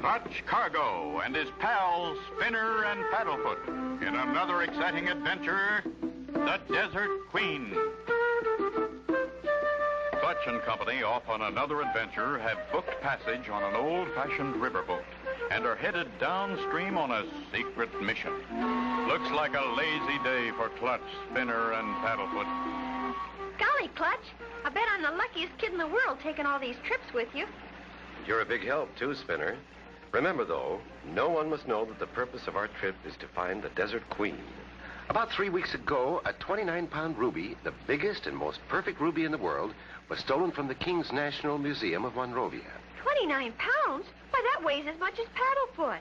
Clutch Cargo and his pals Spinner and Paddlefoot in another exciting adventure, the Desert Queen. Clutch and Company, off on another adventure, have booked passage on an old-fashioned riverboat and are headed downstream on a secret mission. Looks like a lazy day for Clutch, Spinner, and Paddlefoot. Golly, Clutch, I bet I'm the luckiest kid in the world taking all these trips with you. You're a big help, too, Spinner. Remember, though, no one must know that the purpose of our trip is to find the Desert Queen. About 3 weeks ago, a 29-pound ruby, the biggest and most perfect ruby in the world, was stolen from the King's National Museum of Monrovia. 29 pounds? Why, that weighs as much as Paddlefoot.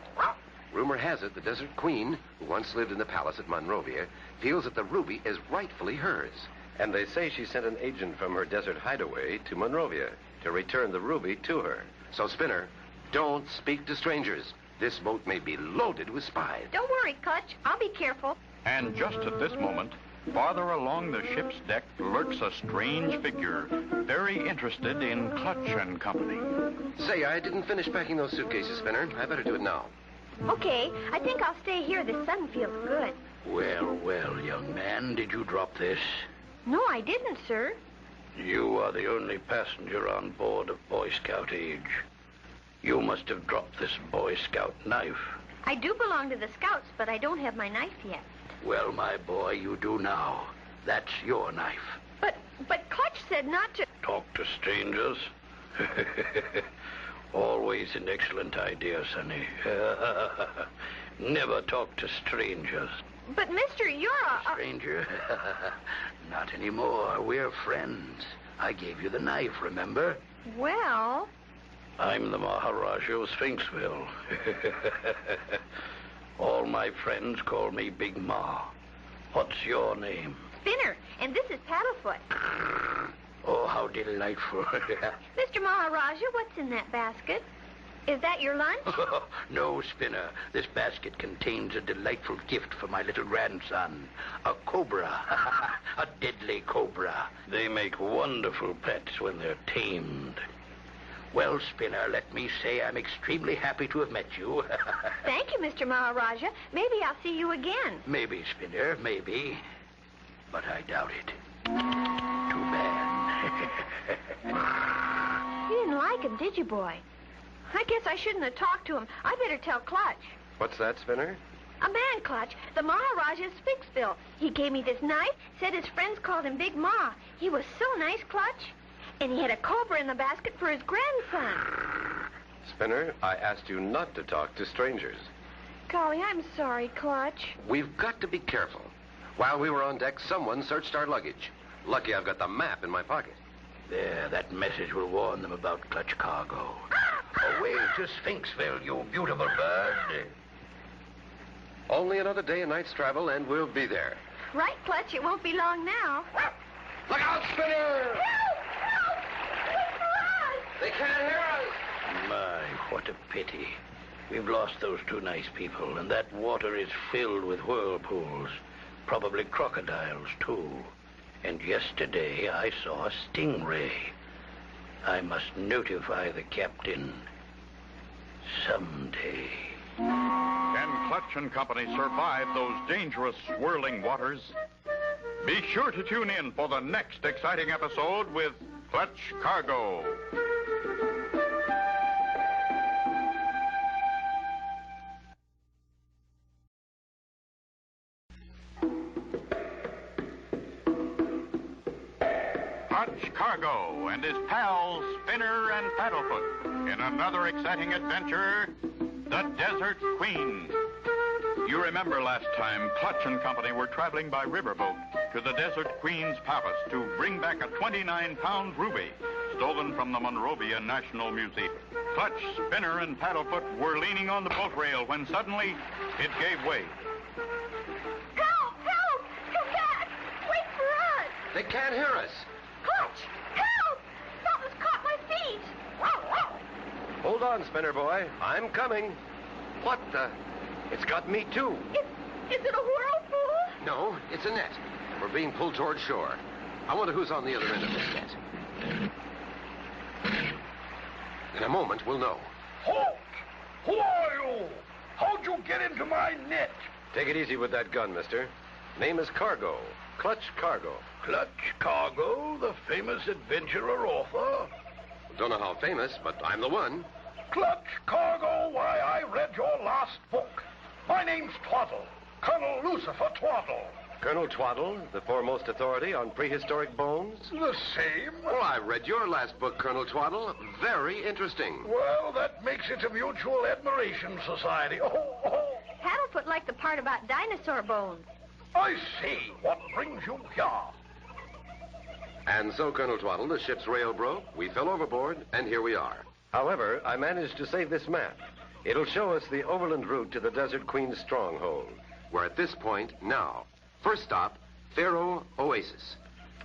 Rumor has it the Desert Queen, who once lived in the palace at Monrovia, feels that the ruby is rightfully hers. And they say she sent an agent from her desert hideaway to Monrovia to return the ruby to her. So, Spinner, don't speak to strangers. This boat may be loaded with spies. Don't worry, Clutch. I'll be careful. And just at this moment, farther along the ship's deck lurks a strange figure, very interested in Clutch and Company. Say, I didn't finish packing those suitcases, Spinner. I better do it now. Okay, I think I'll stay here. The sun feels good. Well, well, young man, did you drop this? No, I didn't, sir. You are the only passenger on board of Boy Scout age. You must have dropped this Boy Scout knife. I do belong to the Scouts, but I don't have my knife yet. Well, my boy, you do now. That's your knife. But Clutch said not to... Talk to strangers? Always an excellent idea, Sonny. Never talk to strangers. But, mister, you're a... Stranger? Not anymore. We're friends. I gave you the knife, remember? Well... I'm the Maharaja of Sphinxville. All my friends call me Big Ma. What's your name? Spinner, and this is Paddlefoot. Oh, how delightful. Mr. Maharaja, what's in that basket? Is that your lunch? No, Spinner. This basket contains a delightful gift for my little grandson. A cobra. A deadly cobra. They make wonderful pets when they're tamed. Well, Spinner, let me say I'm extremely happy to have met you. Thank you, Mr. Maharaja. Maybe I'll see you again. Maybe, Spinner, maybe. But I doubt it. Too bad. You didn't like him, did you, boy? I guess I shouldn't have talked to him. I better tell Clutch. What's that, Spinner? A man, Clutch. The Maharaja of Sphinxville. He gave me this knife, said his friends called him Big Ma. He was so nice, Clutch. And he had a cobra in the basket for his grandson. Spinner, I asked you not to talk to strangers. Golly, I'm sorry, Clutch. We've got to be careful. While we were on deck, someone searched our luggage. Lucky I've got the map in my pocket. There, that message will warn them about Clutch Cargo. Away to Sphinxville, you beautiful bird. Only another day and night's travel, and we'll be there. Right, Clutch, it won't be long now. Look out, Spinner! Help! Help! Wait for us! They can't hear us! My, what a pity. We've lost those two nice people, and that water is filled with whirlpools. Probably crocodiles, too. And yesterday I saw a stingray. I must notify the captain someday. Can Clutch and Company survive those dangerous swirling waters? Be sure to tune in for the next exciting episode with Clutch Cargo. Clutch Cargo and his pals Spinner and Paddlefoot in another exciting adventure, the Desert Queen. You remember last time Clutch and Company were traveling by riverboat to the Desert Queen's palace to bring back a 29-pound ruby stolen from the Monrovia National Museum. Clutch, Spinner, and Paddlefoot were leaning on the boat rail when suddenly it gave way. Help! Help! Come back! Wait for us! They can't hear us. Clutch! Help! Something's caught my feet! Hold on, Spinner boy. I'm coming. What the? It's got me, too. Is it a whirlpool? No, it's a net. We're being pulled toward shore. I wonder who's on the other end of this net. In a moment, we'll know. Halt! Who are you? How'd you get into my net? Take it easy with that gun, mister. Name is Cargo. Clutch Cargo. Clutch Cargo, the famous adventurer author? Don't know how famous, but I'm the one. Clutch Cargo, why, I read your last book. My name's Twaddle, Colonel Lucifer Twaddle. Colonel Twaddle, the foremost authority on prehistoric bones? The same? Oh, I read your last book, Colonel Twaddle. Very interesting. Well, that makes it a mutual admiration society. Oh. Paddlefoot liked the part about dinosaur bones. I see. What brings you here? And so, Colonel Twaddle, the ship's rail broke, we fell overboard, and here we are. However, I managed to save this map. It'll show us the overland route to the Desert Queen's stronghold. We're at this point now. First stop, Pharaoh Oasis.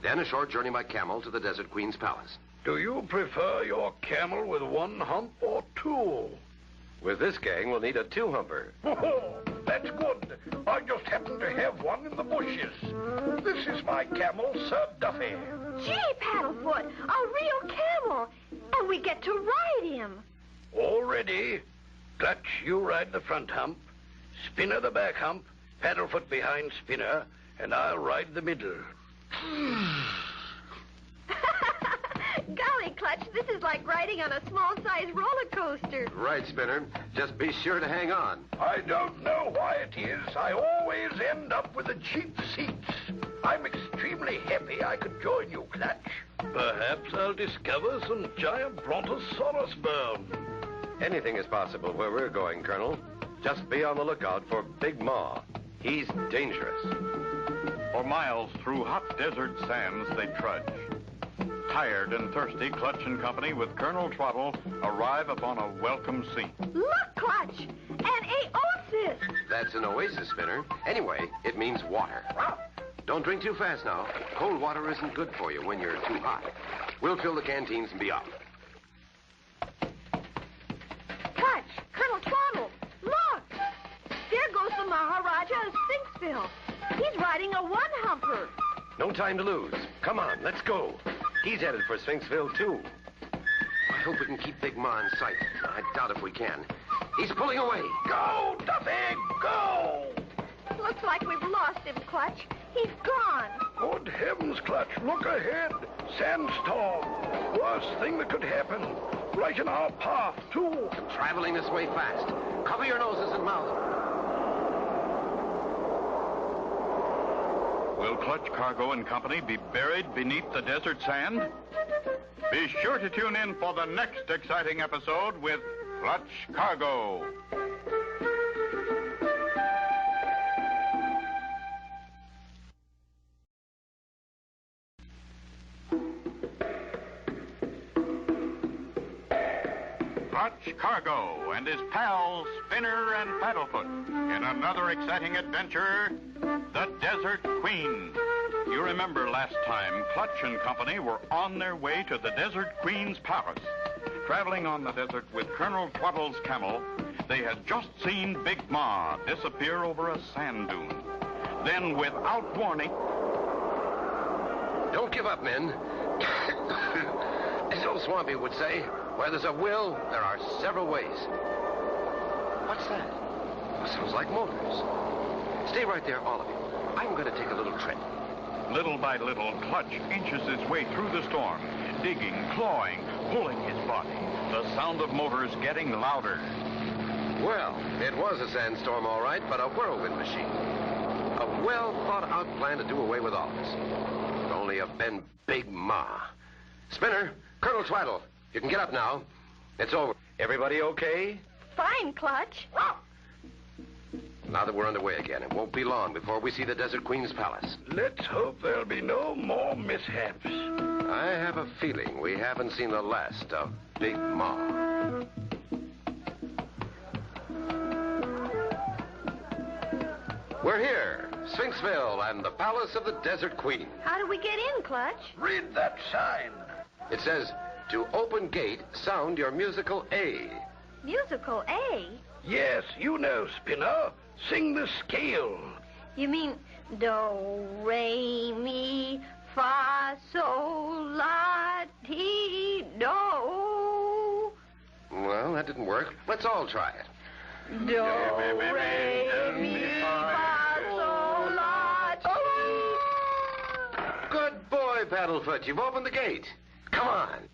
Then a short journey by camel to the Desert Queen's palace. Do you prefer your camel with one hump or two? With this gang, we'll need a two-humper. Oh, that's good. I just happen to have one in the bushes. This is my camel, Sir Duffy. Gee, Paddlefoot, a real camel. And we get to ride him. All ready. Clutch, you ride the front hump. Spinner the back hump. Paddlefoot behind Spinner. And I'll ride the middle. Golly, Clutch, this is like riding on a small-sized roller coaster. Right, Spinner. Just be sure to hang on. I don't know why it is. I always end up with the cheap seats. I'm extremely happy I could join you, Clutch. Perhaps I'll discover some giant brontosaurus bone. Anything is possible where we're going, Colonel. Just be on the lookout for Big Ma. He's dangerous. For miles through hot desert sands they trudge. Tired and thirsty, Clutch and company with Colonel Twaddle arrive upon a welcome scene. Look, Clutch, an oasis. That's an oasis, Spinner. Anyway, it means water. Don't drink too fast now. Cold water isn't good for you when you're too hot. We'll fill the canteens and be off. Clutch, Colonel Twaddle, look. There goes the Maharaja of Sphinxville. He's riding a one-humper. No time to lose. Come on, let's go. He's headed for Sphinxville, too. I hope we can keep Big Ma in sight. I doubt if we can. He's pulling away. Go, Duffy, go! Looks like we've lost him, Clutch. He's gone. Good heavens, Clutch, look ahead. Sandstorm. Worst thing that could happen. Right in our path, too. Traveling this way fast. Cover your noses and mouths. Will Clutch Cargo and company be buried beneath the desert sand? Be sure to tune in for the next exciting episode with Clutch Cargo. Clutch Cargo and his pals Spinner and Paddlefoot in another exciting adventure, the Desert Queen. You remember last time Clutch and company were on their way to the Desert Queen's palace. Traveling on the desert with Colonel Twaddle's camel, they had just seen Big Ma disappear over a sand dune. Then, without warning... Don't give up, men. As old Swampy would say, where there's a will, there are several ways. What's that? Sounds like motors. Stay right there, all of you. I'm going to take a little trip. Little by little, Clutch inches his way through the storm, digging, clawing, pulling his body. The sound of motors getting louder. Well, it was a sandstorm, all right, but a whirlwind machine. A well-thought-out plan to do away with all this. Could only have been Big Ma. Spinner, Colonel Twaddle, you can get up now. It's over. Everybody okay? Fine, Clutch. Now that we're underway again, it won't be long before we see the Desert Queen's palace. Let's hope there'll be no more mishaps. I have a feeling we haven't seen the last of Big Ma. We're here, Sphinxville and the palace of the Desert Queen. How do we get in, Clutch? Read that sign. It says, to open gate, sound your musical A. Musical A? Yes, you know, Spinner. Sing the scale. You mean do, re, mi, fa, sol, la, ti, do. Well, that didn't work. Let's all try it. Do, re, mi, fa, sol, la, ti. Good boy, Paddlefoot. You've opened the gate. Come on.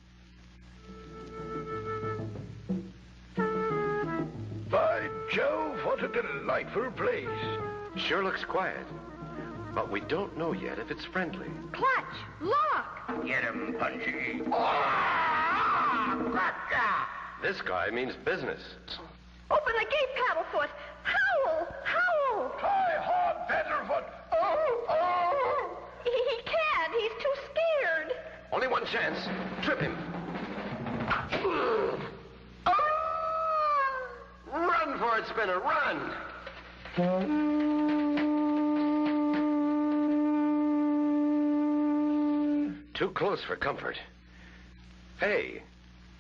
By Jove, what a delightful place. Sure looks quiet. But we don't know yet if it's friendly. Clutch, look. Get him, Punchy. This guy means business. Open the gate, Paddlefoot. Howl, howl. Try hard, Paddlefoot. Oh. He can't. He's too scared. Only one chance. Trip him. Run for it, Spinner, run! Too close for comfort. Hey,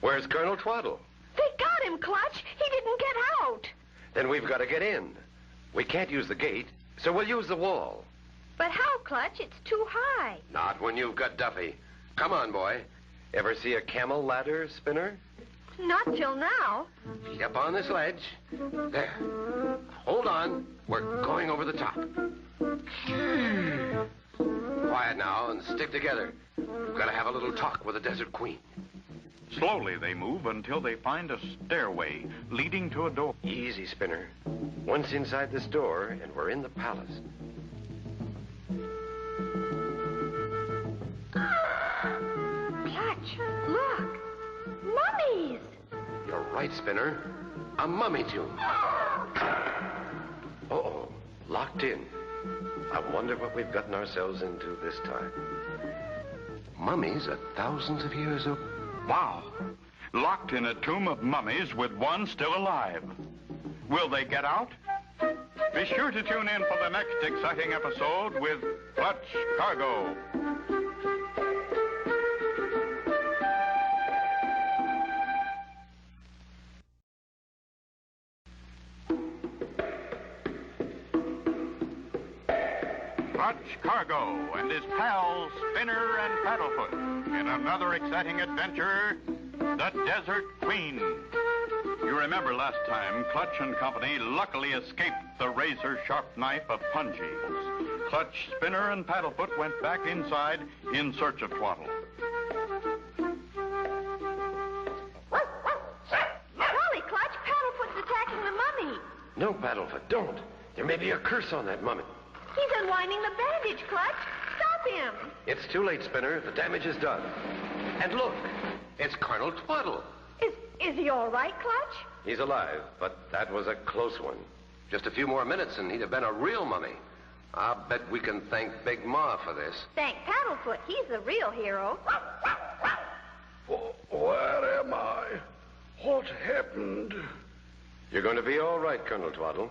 where's Colonel Twaddle? They got him, Clutch. He didn't get out. Then we've got to get in. We can't use the gate, so we'll use the wall. But how, Clutch? It's too high. Not when you've got Duffy. Come on, boy. Ever see a camel ladder, Spinner? Not till now. Feet up on this ledge. There. Hold on. We're going over the top. Quiet now and stick together. We've got to have a little talk with the Desert Queen. Slowly they move until they find a stairway leading to a door. Easy, Spinner. Once inside this door, and we're in the palace. Clutch, look. Mummies. You're right, Spinner. A mummy tomb. Uh-oh. Locked in. I wonder what we've gotten ourselves into this time. Mummies are thousands of years old. Wow. Locked in a tomb of mummies with one still alive. Will they get out? Be sure to tune in for the next exciting episode with Clutch Cargo. Clutch Cargo and his pals Spinner and Paddlefoot in another exciting adventure, the Desert Queen. You remember last time, Clutch and company luckily escaped the razor-sharp knife of Punji. Clutch, Spinner, and Paddlefoot went back inside in search of Twaddle. Golly, Clutch, Paddlefoot's attacking the mummy. No, Paddlefoot, don't. There may be a curse on that mummy. He's unwinding the bandage, Clutch. Stop him. It's too late, Spinner. The damage is done. And look, it's Colonel Twaddle. Is he all right, Clutch? He's alive, but that was a close one. Just a few more minutes and he'd have been a real mummy. I'll bet we can thank Big Ma for this. Thank Paddlefoot. He's the real hero. Where am I? What happened? You're going to be all right, Colonel Twaddle.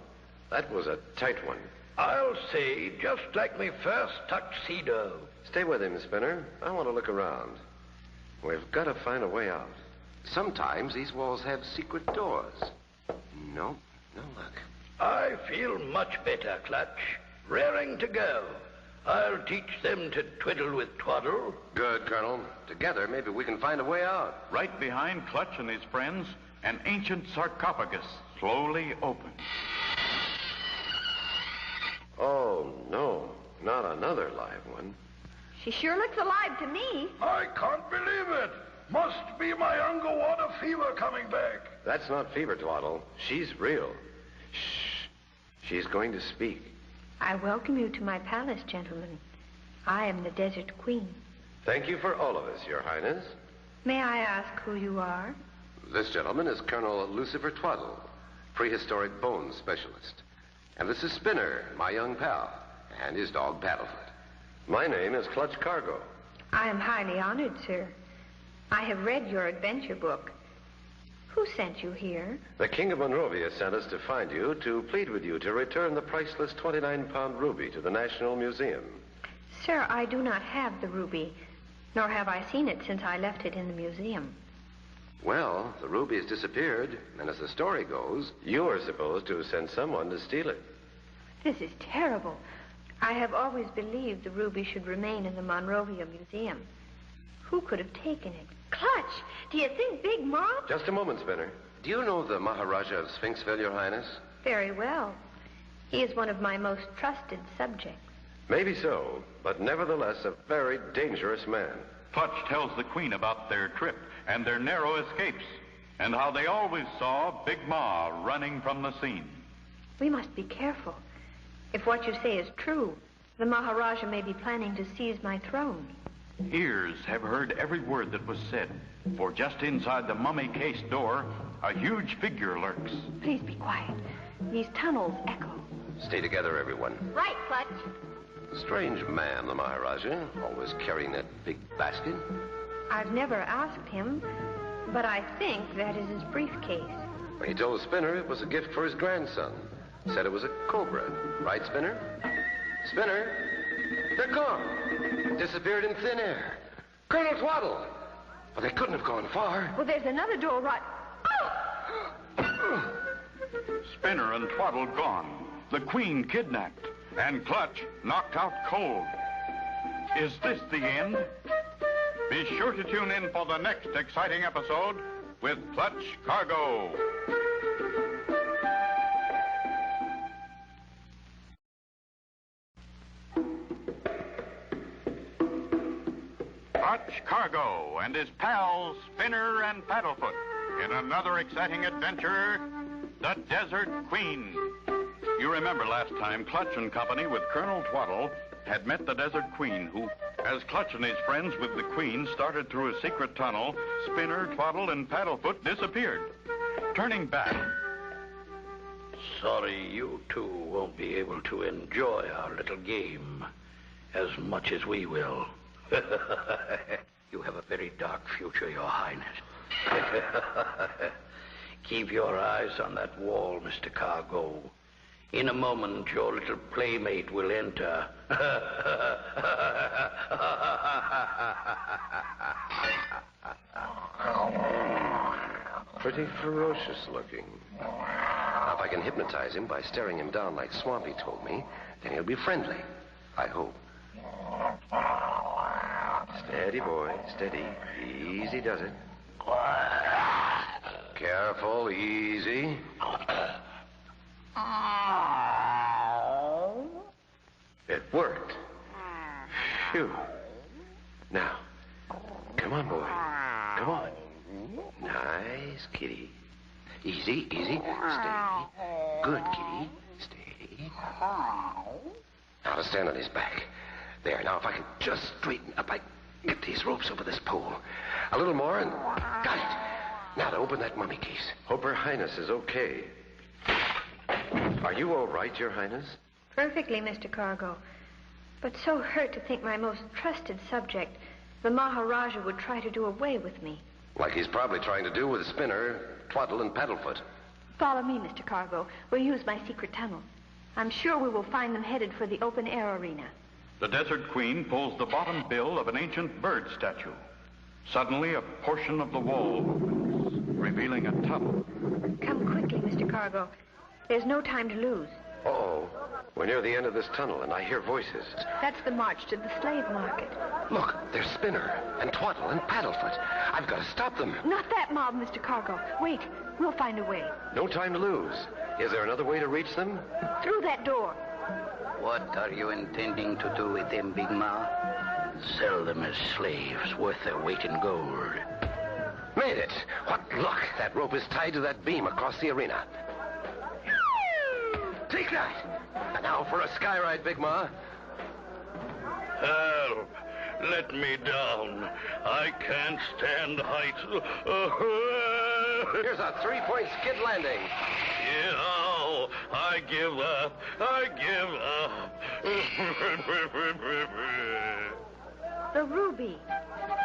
That was a tight one. I'll say, just like my first tuxedo. Stay with him, Spinner. I want to look around. We've got to find a way out. Sometimes these walls have secret doors. No luck. I feel much better, Clutch. Raring to go. I'll teach them to twiddle with Twaddle. Good, Colonel. Together, maybe we can find a way out. Right behind Clutch and his friends, an ancient sarcophagus slowly opened. Oh, no. Not another live one. She sure looks alive to me. I can't believe it. Must be my underwater fever coming back. That's not fever, Twaddle. She's real. Shh. She's going to speak. I welcome you to my palace, gentlemen. I am the Desert Queen. Thank you for all of us, Your Highness. May I ask who you are? This gentleman is Colonel Lucifer Twaddle, prehistoric bones specialist. And this is Spinner, my young pal, and his dog Paddlefoot. My name is Clutch Cargo. I am highly honored, sir. I have read your adventure book. Who sent you here? The King of Monrovia sent us to find you to plead with you to return the priceless 29-pound ruby to the National Museum. Sir, I do not have the ruby, nor have I seen it since I left it in the museum. Well, the ruby has disappeared, and as the story goes, you are supposed to send someone to steal it. This is terrible. I have always believed the ruby should remain in the Monrovia Museum. Who could have taken it? Clutch, do you think Big Ma... Just a moment, Spinner. Do you know the Maharaja of Sphinxville, Your Highness? Very well. He is one of my most trusted subjects. Maybe so, but nevertheless a very dangerous man. Clutch tells the Queen about their trip and their narrow escapes, and how they always saw Big Ma running from the scene. We must be careful. If what you say is true, the Maharaja may be planning to seize my throne. Ears have heard every word that was said, for just inside the mummy case door, a huge figure lurks. Please be quiet. These tunnels echo. Stay together, everyone. Right, Clutch. Strange man, the Maharaja, always carrying that big basket. I've never asked him, but I think that is his briefcase. He told Spinner it was a gift for his grandson. Said it was a cobra. Right, Spinner? Spinner? They're gone. Disappeared in thin air. Colonel Twaddle. Well, they couldn't have gone far. Well, there's another door right... Spinner and Twaddle gone. The Queen kidnapped. And Clutch knocked out cold. Is this the end? Be sure to tune in for the next exciting episode with Clutch Cargo. Clutch Cargo and his pals Spinner and Paddlefoot in another exciting adventure, the Desert Queen. You remember last time Clutch and company with Colonel Twaddle had met the Desert Queen, who, as Clutch and his friends with the Queen started through a secret tunnel, Spinner, Twaddle, and Paddlefoot disappeared. Turning back... Sorry you two won't be able to enjoy our little game as much as we will. You have a very dark future, Your Highness. Keep your eyes on that wall, Mr. Cargo. In a moment, your little playmate will enter. Pretty ferocious looking. Now, if I can hypnotize him by staring him down like Swampy told me, then he'll be friendly. I hope. Steady, boy. Steady. Easy does it. Careful. Easy. It worked. Phew. Now, come on, boy. Come on. Nice kitty. Easy, easy. Stay. Good kitty. Stay. Now to stand on his back. There, now if I can just straighten up, I get these ropes over this pole. A little more and... Got it. Now to open that mummy case. Hope Her Highness is okay. Are you all right, Your Highness? Perfectly, Mr. Cargo. But so hurt to think my most trusted subject, the Maharaja, would try to do away with me. Like he's probably trying to do with Spinner, Twaddle, and Paddlefoot. Follow me, Mr. Cargo. We'll use my secret tunnel. I'm sure we will find them headed for the open-air arena. The Desert Queen pulls the bottom bill of an ancient bird statue. Suddenly, a portion of the wall opens, revealing a tunnel. Come quickly, Mr. Cargo. There's no time to lose. Uh-oh. We're near the end of this tunnel, and I hear voices. That's the march to the slave market. Look, there's Spinner, and Twaddle, and Paddlefoot. I've got to stop them. Not that mob, Mr. Cargo. Wait. We'll find a way. No time to lose. Is there another way to reach them? Through that door. What are you intending to do with them, Big Ma? Sell them as slaves, worth their weight in gold. Made it. What luck. That rope is tied to that beam across the arena. Take that. And now for a sky ride, Big Ma. Help! Let me down. I can't stand heights. Here's a three-point skid landing. Yeah, I give up. I give up. The ruby.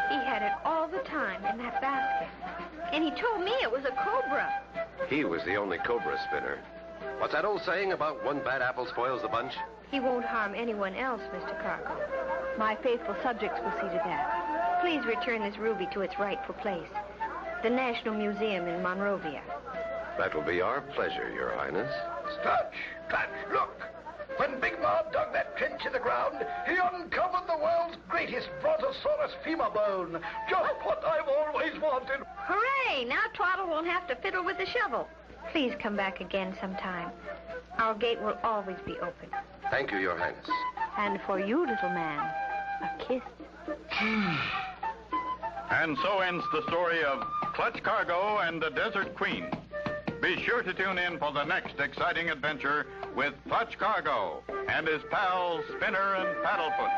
He had it all the time in that basket. And he told me it was a cobra. He was the only cobra, Spinner. What's that old saying about one bad apple spoils the bunch? He won't harm anyone else, Mr. Cargo. My faithful subjects will see to that. Please return this ruby to its rightful place. The National Museum in Monrovia. That will be our pleasure, Your Highness. Clutch! Clutch, look! When Big Ma dug that trench in the ground, he uncovered the world's greatest brontosaurus femur bone. Just what I've always wanted. Hooray! Now Twaddle won't have to fiddle with the shovel. Please come back again sometime. Our gate will always be open. Thank you, Your Highness. And for you, little man, a kiss. And so ends the story of Clutch Cargo and the Desert Queen. Be sure to tune in for the next exciting adventure with Clutch Cargo and his pals Spinner and Paddlefoot.